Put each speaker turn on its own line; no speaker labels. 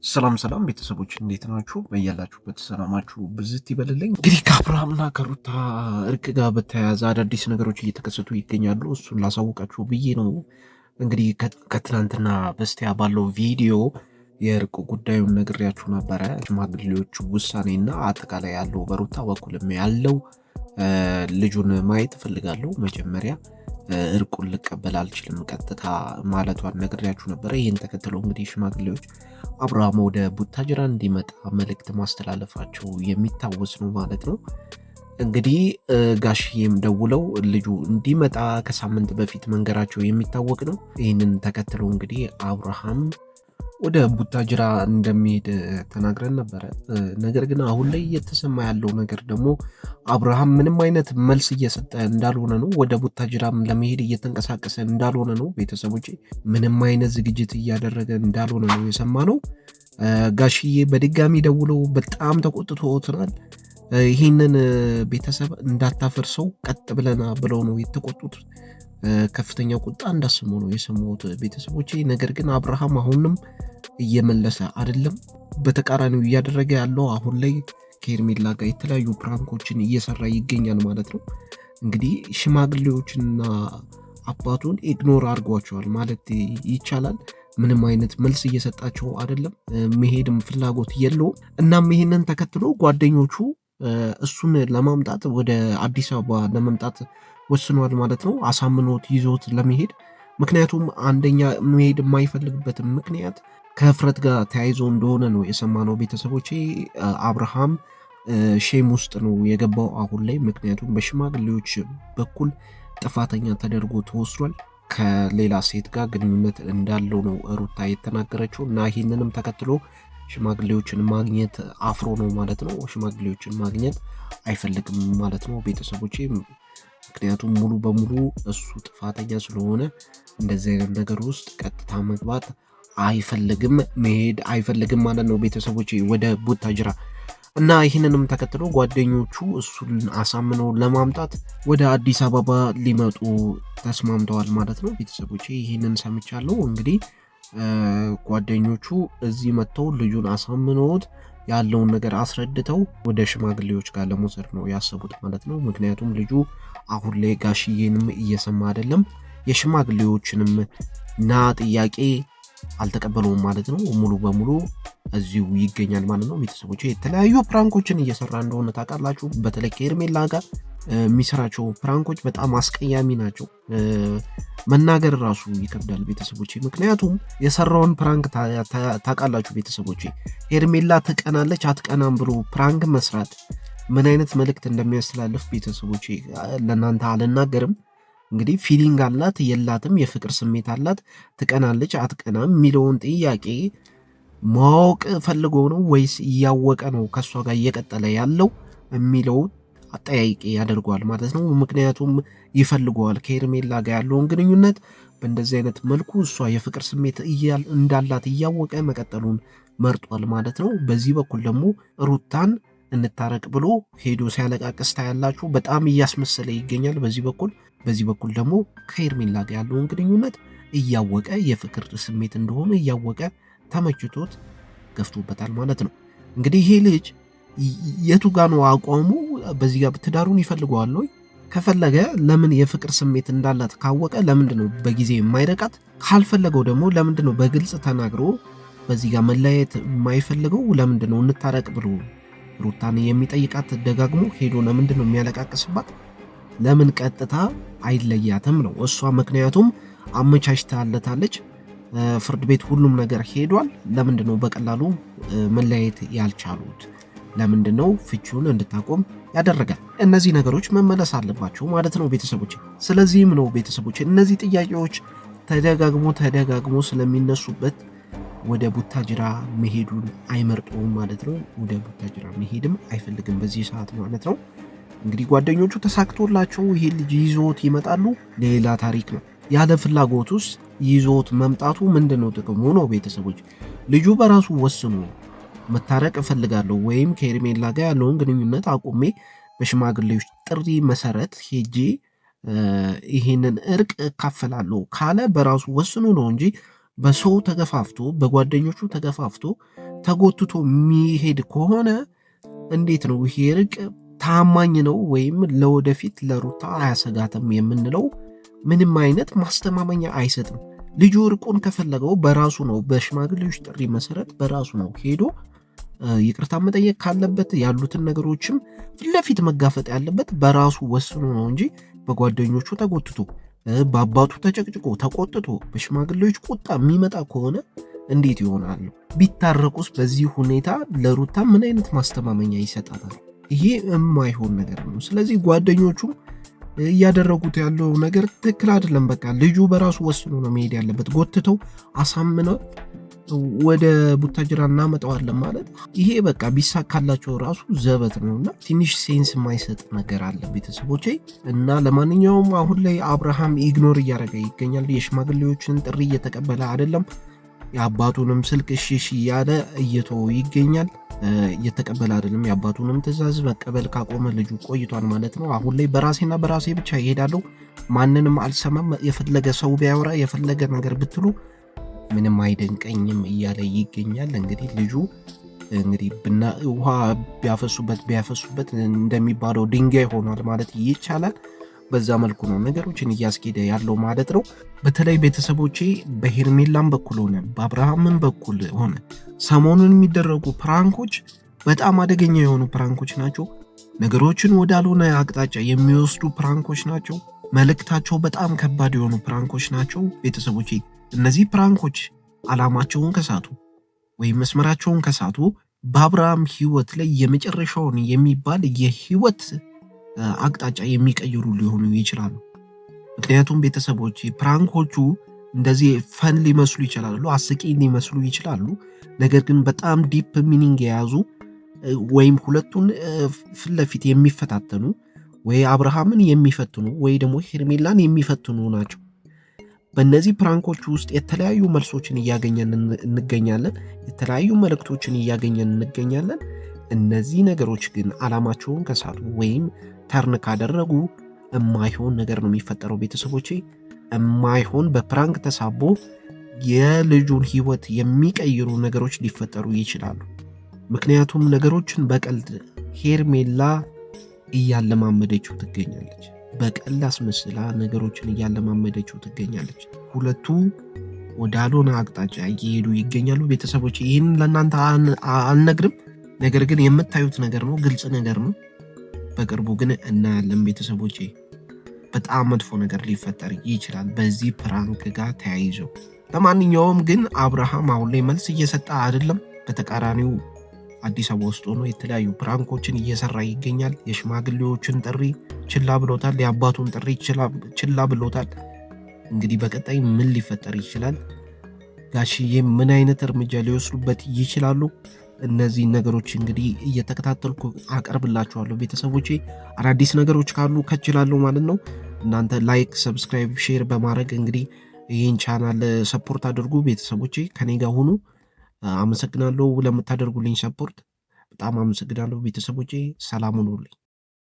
ሰላም ቤተሰቦች እንዴት ናችሁ? በያላችሁበት ሰላማችሁ ብዝት ይበልልኝ። እንግዲህ ከአብርሃምና ከሩታ እርቅ ጋር በተያያዘ አዳዲስ ነገሮች እየተከሰቱ ይገኛሉ። እሱን ላሳውቃችሁ ብዬ ነው። እንግዲህ ከትናንትና በስቲያ ባለው ቪዲዮ የእርቅ ጉዳዩን ነግሬያችሁ ነበረ። ሽማግሌዎቹ ውሳኔና አጠቃላይ ያለው በሩታ በኩልም ያለው ልጁን ማየት እፈልጋለሁ። መጀመሪያ እርቁን ልቀበል አልችልም ቀጥታ ማለቷን ነግሬያችሁ ነበረ። ይህን ተከትሎ እንግዲህ ሽማግሌዎች አብርሃም ወደ ቡታጅራ እንዲመጣ መልእክት ማስተላለፋቸው የሚታወስ ነው ማለት ነው። እንግዲህ ጋሽዬም ደውለው ልጁ እንዲመጣ ከሳምንት በፊት መንገራቸው የሚታወቅ ነው። ይህንን ተከትሎ እንግዲህ አብርሃም ወደ ቡታጅራ እንደሚሄድ ተናግረን ነበረ። ነገር ግን አሁን ላይ እየተሰማ ያለው ነገር ደግሞ አብርሃም ምንም አይነት መልስ እየሰጠ እንዳልሆነ ነው። ወደ ቡታጅራም ለመሄድ እየተንቀሳቀሰ እንዳልሆነ ነው። ቤተሰቦች ምንም አይነት ዝግጅት እያደረገ እንዳልሆነ ነው የሰማነው። ጋሽዬ በድጋሚ ደውለው በጣም ተቆጥተውታል። ይህንን ቤተሰብ እንዳታፈርሰው ቀጥ ብለና ብለው ነው የተቆጡት። ከፍተኛ ቁጣ እንዳሰሙ ነው የሰማሁት ቤተሰቦቼ። ነገር ግን አብርሃም አሁንም እየመለሰ አይደለም። በተቃራኒው እያደረገ ያለው አሁን ላይ ከሄርሜላ ጋር የተለያዩ ፕራንኮችን እየሰራ ይገኛል ማለት ነው። እንግዲህ ሽማግሌዎችንና አባቱን ኢግኖር አድርጓቸዋል ማለት ይቻላል። ምንም አይነት መልስ እየሰጣቸው አይደለም። መሄድም ፍላጎት የለውም። እናም ይሄንን ተከትሎ ጓደኞቹ እሱን ለማምጣት ወደ አዲስ አበባ ለመምጣት ወስኗል ማለት ነው። አሳምኖት ይዞት ለመሄድ ምክንያቱም አንደኛ መሄድ የማይፈልግበትም ምክንያት ከህፍረት ጋር ተያይዞ እንደሆነ ነው የሰማነው ቤተሰቦቼ። አብርሃም ሼም ውስጥ ነው የገባው አሁን ላይ። ምክንያቱም በሽማግሌዎች በኩል ጥፋተኛ ተደርጎ ተወስዷል። ከሌላ ሴት ጋር ግንኙነት እንዳለው ነው ሩታ የተናገረችው እና ይህንንም ተከትሎ ሽማግሌዎችን ማግኘት አፍሮ ነው ማለት ነው። ሽማግሌዎችን ማግኘት አይፈልግም ማለት ነው ቤተሰቦቼ። ምክንያቱም ሙሉ በሙሉ እሱ ጥፋተኛ ስለሆነ እንደዚህ አይነት ነገር ውስጥ ቀጥታ መግባት አይፈልግም፣ መሄድ አይፈልግም ማለት ነው ቤተሰቦቼ ወደ ቡታጅራ። እና ይህንንም ተከትሎ ጓደኞቹ እሱን አሳምነው ለማምጣት ወደ አዲስ አበባ ሊመጡ ተስማምተዋል ማለት ነው ቤተሰቦቼ። ይህንን ሰምቻለሁ። እንግዲህ ጓደኞቹ እዚህ መጥተው ልጁን አሳምነውት ያለውን ነገር አስረድተው ወደ ሽማግሌዎች ጋር ለመውሰድ ነው ያሰቡት ማለት ነው። ምክንያቱም ልጁ አሁን ላይ ጋሽዬንም እየሰማ አይደለም፣ የሽማግሌዎችንም ና ጥያቄ አልተቀበለውም ማለት ነው። ሙሉ በሙሉ እዚሁ ይገኛል ማለት ነው ቤተሰቦች። የተለያዩ ፕራንኮችን እየሰራ እንደሆነ ታውቃላችሁ። በተለይ ከሄርሜላ ጋር የሚሰራቸው ፕራንኮች በጣም አስቀያሚ ናቸው። መናገር ራሱ ይከብዳል ቤተሰቦች። ምክንያቱም የሰራውን ፕራንክ ታውቃላችሁ ቤተሰቦች። ሄርሜላ ትቀናለች አትቀናም ብሎ ፕራንክ መስራት ምን አይነት መልእክት እንደሚያስተላልፍ ቤተሰቦች ለእናንተ አልናገርም። እንግዲህ ፊሊንግ አላት የላትም፣ የፍቅር ስሜት አላት፣ ትቀናለች አትቀናም የሚለውን ጥያቄ ማወቅ ፈልጎ ነው ወይስ እያወቀ ነው ከእሷ ጋር እየቀጠለ ያለው የሚለውን አጠያይቄ ያደርገዋል ማለት ነው። ምክንያቱም ይፈልገዋል ከሄርሜላ ጋር ያለውን ግንኙነት በእንደዚህ አይነት መልኩ እሷ የፍቅር ስሜት እንዳላት እያወቀ መቀጠሉን መርጧል ማለት ነው። በዚህ በኩል ደግሞ ሩታን እንታረቅ ብሎ ሄዶ ሲያለቃቅስ ታያላችሁ። በጣም እያስመሰለ ይገኛል በዚህ በኩል ደግሞ ከሄርሜላ ጋር ያለውን ግንኙነት እያወቀ የፍቅር ስሜት እንደሆነ እያወቀ ተመችቶት ገፍቶበታል ማለት ነው። እንግዲህ ይሄ ልጅ የቱ ጋ ነው አቋሙ? በዚህ ጋር ትዳሩን ይፈልገዋል ወይ? ከፈለገ ለምን የፍቅር ስሜት እንዳላት ካወቀ ለምንድን ነው በጊዜ የማይረቃት? ካልፈለገው ደግሞ ለምንድን ነው በግልጽ ተናግሮ በዚህ ጋር መለያየት የማይፈልገው? ለምንድን ነው እንታረቅ ብሎ ሩታን የሚጠይቃት? ደጋግሞ ሄዶ ለምንድን ነው የሚያለቃቅስባት? ለምን ቀጥታ አይለያትም ነው እሷ። ምክንያቱም አመቻችታለታለች፣ ፍርድ ቤት ሁሉም ነገር ሄዷል። ለምንድን ነው በቀላሉ መለያየት ያልቻሉት? ለምንድን ነው ፍቺውን እንድታቆም ያደረጋል? እነዚህ ነገሮች መመለስ አለባቸው ማለት ነው ቤተሰቦች። ስለዚህም ነው ቤተሰቦች እነዚህ ጥያቄዎች ተደጋግሞ ስለሚነሱበት ወደ ቡታጅራ መሄዱን አይመርጡም ማለት ነው። ወደ ቡታጅራ መሄድም አይፈልግም በዚህ ሰዓት ማለት ነው። እንግዲህ ጓደኞቹ ተሳክቶላቸው ይሄ ልጅ ይዞት ይመጣሉ፣ ሌላ ታሪክ ነው። ያለ ፍላጎት ውስጥ ይዞት መምጣቱ ምንድነው ጥቅሙ ነው ቤተሰቦች? ልጁ በራሱ ወስኖ መታረቅ እፈልጋለሁ ወይም ከሄርሜላ ጋር ያለውን ግንኙነት አቁሜ በሽማግሌዎች ጥሪ መሰረት ሄጄ ይሄንን እርቅ እካፈላለሁ ካለ በራሱ ወስኖ ነው እንጂ በሰው ተገፋፍቶ በጓደኞቹ ተገፋፍቶ ተጎትቶ የሚሄድ ከሆነ እንዴት ነው ይሄ እርቅ ታማኝ ነው ወይም ለወደፊት ለሩታ አያሰጋትም የምንለው ምንም አይነት ማስተማመኛ አይሰጥም። ልጁ እርቁን ከፈለገው በራሱ ነው፣ በሽማግሌዎች ጥሪ መሰረት በራሱ ነው ሄዶ ይቅርታ መጠየቅ ካለበት ያሉትን ነገሮችም ፊት ለፊት መጋፈጥ ያለበት በራሱ ወስኖ ነው እንጂ በጓደኞቹ ተጎትቶ በአባቱ ተጨቅጭቆ ተቆጥቶ በሽማግሌዎች ቁጣ የሚመጣ ከሆነ እንዴት ይሆናል? ቢታረቁስ በዚህ ሁኔታ ለሩታ ምን አይነት ማስተማመኛ ይሰጣታል? ይሄ የማይሆን ነገር ነው። ስለዚህ ጓደኞቹ እያደረጉት ያለው ነገር ትክክል አይደለም። በቃ ልጁ በራሱ ወስኖ ነው መሄድ ያለበት። ጎትተው አሳምነው ወደ ቡታጅራ እናመጣዋለን ማለት ይሄ በቃ ቢሳካላቸው ራሱ ዘበት ነው እና ትንሽ ሴንስ የማይሰጥ ነገር አለ ቤተሰቦቼ። እና ለማንኛውም አሁን ላይ አብርሃም ኢግኖር እያደረገ ይገኛል። የሽማግሌዎችን ጥሪ እየተቀበለ አይደለም። የአባቱንም ስልክ እሺ እያለ እየተወው ይገኛል። እየተቀበለ አይደለም። የአባቱንም ትዕዛዝ መቀበል ካቆመ ልጁ ቆይቷል ማለት ነው። አሁን ላይ በራሴና በራሴ ብቻ ይሄዳለሁ፣ ማንንም አልሰማም፣ የፈለገ ሰው ቢያወራ የፈለገ ነገር ብትሉ ምንም አይደንቀኝም እያለ ይገኛል። እንግዲህ ልጁ እንግዲህ ውሃ ቢያፈሱበት እንደሚባለው ድንጋይ ሆኗል ማለት ይቻላል። በዛ መልኩ ነው ነገሮችን እያስኬደ ያለው ማለት ነው። በተለይ ቤተሰቦቼ በሄርሜላም በኩል ሆነ በአብርሃምን በኩል ሆነ ሰሞኑን የሚደረጉ ፕራንኮች በጣም አደገኛ የሆኑ ፕራንኮች ናቸው። ነገሮችን ወዳልሆነ አቅጣጫ የሚወስዱ ፕራንኮች ናቸው። መልእክታቸው በጣም ከባድ የሆኑ ፕራንኮች ናቸው ቤተሰቦቼ። እነዚህ ፕራንኮች ዓላማቸውን ከሳቱ ወይም መስመራቸውን ከሳቱ በአብርሃም ህይወት ላይ የመጨረሻውን የሚባል የህይወት አቅጣጫ የሚቀይሩ ሊሆኑ ይችላሉ። ምክንያቱም ቤተሰቦች ፕራንኮቹ እንደዚህ ፈን ሊመስሉ ይችላሉ፣ አስቂኝ ሊመስሉ ይችላሉ። ነገር ግን በጣም ዲፕ ሚኒንግ የያዙ ወይም ሁለቱን ፊት ለፊት የሚፈታተኑ ወይ አብርሃምን የሚፈትኑ ወይ ደግሞ ሄርሜላን የሚፈትኑ ናቸው። በእነዚህ ፕራንኮች ውስጥ የተለያዩ መልሶችን እያገኘን እንገኛለን። የተለያዩ መልእክቶችን እያገኘን እንገኛለን። እነዚህ ነገሮች ግን ዓላማቸውን ከሳቱ ወይም ተርን ካደረጉ የማይሆን ነገር ነው የሚፈጠረው ቤተሰቦቼ። የማይሆን በፕራንክ ተሳቦ የልጁን ህይወት የሚቀይሩ ነገሮች ሊፈጠሩ ይችላሉ። ምክንያቱም ነገሮችን በቀልድ ሄርሜላ እያለማመደችው ትገኛለች። በቀልድ አስመስላ ነገሮችን እያለማመደችው ትገኛለች። ሁለቱ ወዳልሆነ አቅጣጫ እየሄዱ ይገኛሉ ቤተሰቦች። ይህን ለእናንተ አልነግርም፣ ነገር ግን የምታዩት ነገር ነው፣ ግልጽ ነገር ነው። በቅርቡ ግን እናያለን ቤተሰቦቼ። በጣም መጥፎ ነገር ሊፈጠር ይችላል በዚህ ፕራንክ ጋር ተያይዞ። ለማንኛውም ግን አብርሃም አሁን ላይ መልስ እየሰጠ አይደለም። በተቃራኒው አዲስ አበባ ውስጥ ሆኖ የተለያዩ ፕራንኮችን እየሰራ ይገኛል። የሽማግሌዎችን ጥሪ ችላ ብሎታል። የአባቱን ጥሪ ችላ ብሎታል። እንግዲህ በቀጣይ ምን ሊፈጠር ይችላል? ጋሽዬ ምን አይነት እርምጃ ሊወስዱበት ይችላሉ? እነዚህ ነገሮች እንግዲህ እየተከታተልኩ አቀርብላችኋለሁ ቤተሰቦቼ። አዳዲስ ነገሮች ካሉ ከችላለሁ ማለት ነው። እናንተ ላይክ፣ ሰብስክራይብ፣ ሼር በማድረግ እንግዲህ ይህን ቻናል ሰፖርት አድርጉ ቤተሰቦቼ። ከኔ ጋር ሁኑ። አመሰግናለሁ ለምታደርጉልኝ ሰፖርት፣ በጣም አመሰግናለሁ ቤተሰቦቼ። ሰላም ሁኑልኝ።